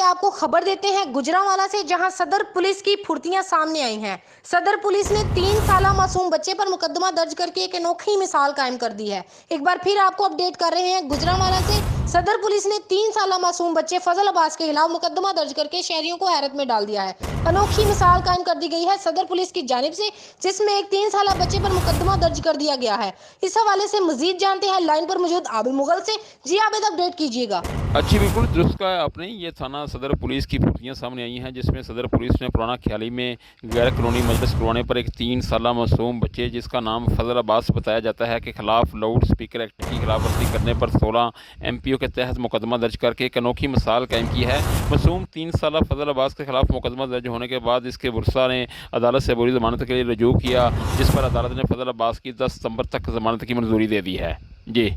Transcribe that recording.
आपको खबर देते हैं गुजरांवाला से, जहां सदर पुलिस की फुर्तियां सामने आई हैं। सदर पुलिस ने 3 साला मासूम बच्चे पर मुकदमा दर्ज करके एक अनोखी मिसाल कायम कर दी है। एक बार फिर आपको अपडेट कर रहे हैं गुजरांवाला से। सदर पुलिस ने 3 साला मासूम बच्चे फजल अब्बास के खिलाफ मुकदमा दर्ज करके शहरियों को हैरत में डाल दिया है। अनोखी मिसाल कायम कर दी गई है सदर पुलिस की जानिब से, जिसमें एक 3 साला बच्चे पर मुकदमा दर्ज कर दिया गया है। इस हवाले से मजीद जानते हैं लाइन पर मौजूद आबिद मुगल से। जी आबिद, अपडेट कीजिएगा। अच्छी बिल्कुल दुरुस्त कहा आपने। ये थाना सदर पुलिस की फुर्तियाँ सामने आई हैं, जिसमें सदर पुलिस ने पुराना ख्याली में गैर कानूनी मजलिस करवाने पर एक 3 साला मासूम बच्चे जिसका नाम फजल अब्बास बताया जाता है के खिलाफ लाउड स्पीकर एक्ट की खिलाफवर्जी करने पर 16 MPO के तहत मुकदमा दर्ज करके एक अनोखी मिसाल कायम की है। मासूम 3 साला फजल अब्बास के खिलाफ मुकदमा दर्ज होने के बाद इसके वर्सा ने अदालत से अबूरी जमानत के लिए रजू किया, जिस पर अदालत ने फजल अब्बास की 10 सितंबर तक जमानत की मंजूरी दे दी है। जी।